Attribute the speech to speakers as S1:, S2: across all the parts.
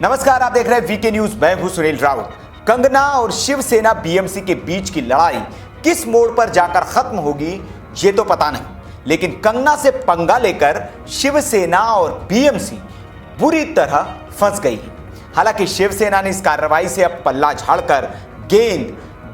S1: नमस्कार, आप देख रहे हैं वीके न्यूज। मैं हूं सुनील राउत। कंगना और शिवसेना बीएमसी के बीच की लड़ाई किस मोड़ पर जाकर खत्म होगी ये तो पता नहीं, लेकिन कंगना से पंगा लेकर शिवसेना और बीएमसी बुरी तरह फंस गई है। हालांकि शिवसेना ने इस कार्रवाई से अब पल्ला झाड़कर गेंद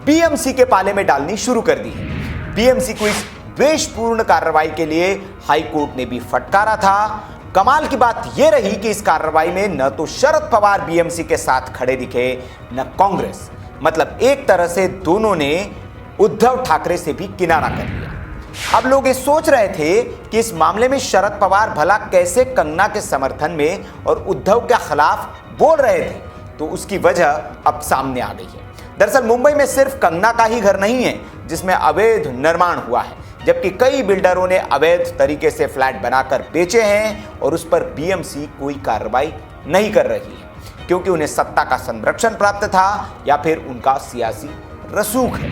S1: बीएमसी के पाले में डालनी शुरू कर दी है। बीएमसी को इस द्वेषपूर्ण कार्रवाई के लिए हाईकोर्ट ने भी फटकारा था। कमाल की बात यह रही कि इस कार्रवाई में न तो शरद पवार बीएमसी के साथ खड़े दिखे, न कांग्रेस। मतलब एक तरह से दोनों ने उद्धव ठाकरे से भी किनारा कर लिया। अब लोग ये सोच रहे थे कि इस मामले में शरद पवार भला कैसे कंगना के समर्थन में और उद्धव के खिलाफ बोल रहे थे, तो उसकी वजह अब सामने आ गई है। दरअसल मुंबई में सिर्फ कंगना का ही घर नहीं है जिसमें अवैध निर्माण हुआ है, जबकि कई बिल्डरों ने अवैध तरीके से फ्लैट बनाकर बेचे हैं और उस पर बीएमसी कोई कार्रवाई नहीं कर रही है, क्योंकि उन्हें सत्ता का संरक्षण प्राप्त था या फिर उनका सियासी रसूख है।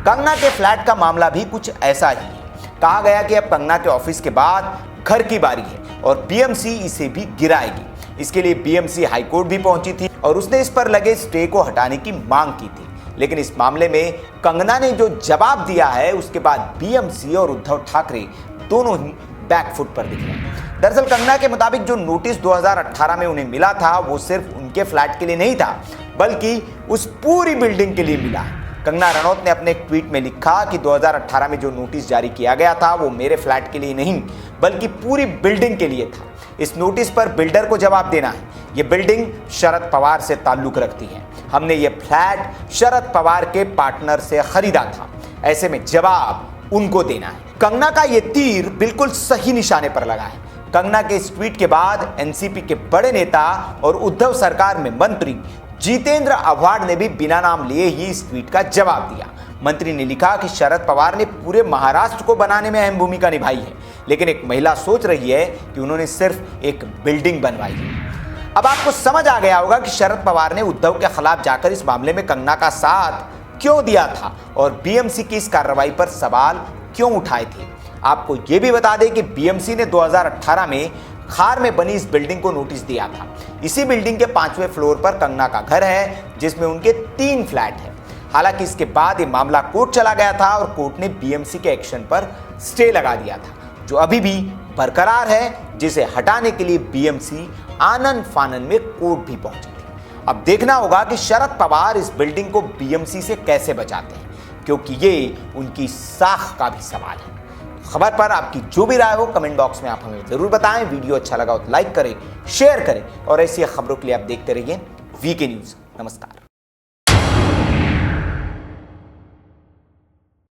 S1: कंगना के फ्लैट का मामला भी कुछ ऐसा ही है। कहा गया कि अब कंगना के ऑफिस के बाद घर की बारी है और बीएमसी इसे भी गिराएगी। इसके लिए बीएमसी हाईकोर्ट भी पहुंची थी और उसने इस पर लगे स्टे को हटाने की मांग की थी, लेकिन इस मामले में कंगना ने जो जवाब दिया है उसके बाद बीएमसी और उद्धव ठाकरे दोनों ही बैकफुट पर दिख रहे हैं। दरअसल कंगना के मुताबिक जो नोटिस 2018 में उन्हें मिला था वो सिर्फ उनके फ्लैट के लिए नहीं था, बल्कि उस पूरी बिल्डिंग के लिए मिला है। कंगना रनौत ने अपने एक ट्वीट में लिखा कि 2018 में जो नोटिस जारी किया गया था वो मेरे फ्लैट के लिए नहीं, बल्कि पूरी बिल्डिंग के लिए था। इस नोटिस पर बिल्डर को जवाब देना है। ये बिल्डिंग शरद पवार से ताल्लुक रखती है। हमने ये फ्लैट शरद पवार के पार्टनर से खरीदा था। ऐसे में जवाब उनको देना है। कंगना का ये तीर बिल्कुल सही निशाने पर लगा है। कंगना के इस ट्वीट के बाद एनसीपी के बड़े नेता और उद्धव सरकार में मंत्री जितेंद्र आव्हाड ने भी बिना नाम लिए ही इस ट्वीट का जवाब दिया। मंत्री ने लिखा कि शरद पवार ने पूरे महाराष्ट्र को बनाने में अहम भूमिका निभाई है, लेकिन एक महिला सोच रही है कि उन्होंने सिर्फ एक बिल्डिंग बनवाई है। अब आपको समझ आ गया होगा कि शरद पवार ने उद्धव के खिलाफ जाकर इस मामले में कंगना का साथ क्यों दिया था और बीएमसी की इस कार्रवाई पर सवाल क्यों उठाए थे। आपको यह भी बता दें कि बीएमसी ने 2018 में खार में बनी इस बिल्डिंग को नोटिस दिया था। इसी बिल्डिंग के 5वें फ्लोर पर कंगना का घर है, जिसमें उनके 3 फ्लैट हैं। हालांकि इसके बाद ये मामला कोर्ट चला गया था और कोर्ट ने बीएमसी के एक्शन पर स्टे लगा दिया था, जो अभी भी बरकरार है, जिसे हटाने के लिए बीएमसी आनन फानन में कोर्ट भी पहुंची थी। अब देखना होगा कि शरद पवार इस बिल्डिंग को बीएमसी से कैसे बचाते हैं, क्योंकि ये उनकी साख का भी सवाल है। खबर पर आपकी जो भी राय हो कमेंट बॉक्स में आप हमें जरूर बताएं। वीडियो अच्छा लगा तो लाइक करें, शेयर करें और ऐसी खबरों के लिए आप देखते रहिए वीके न्यूज। नमस्कार।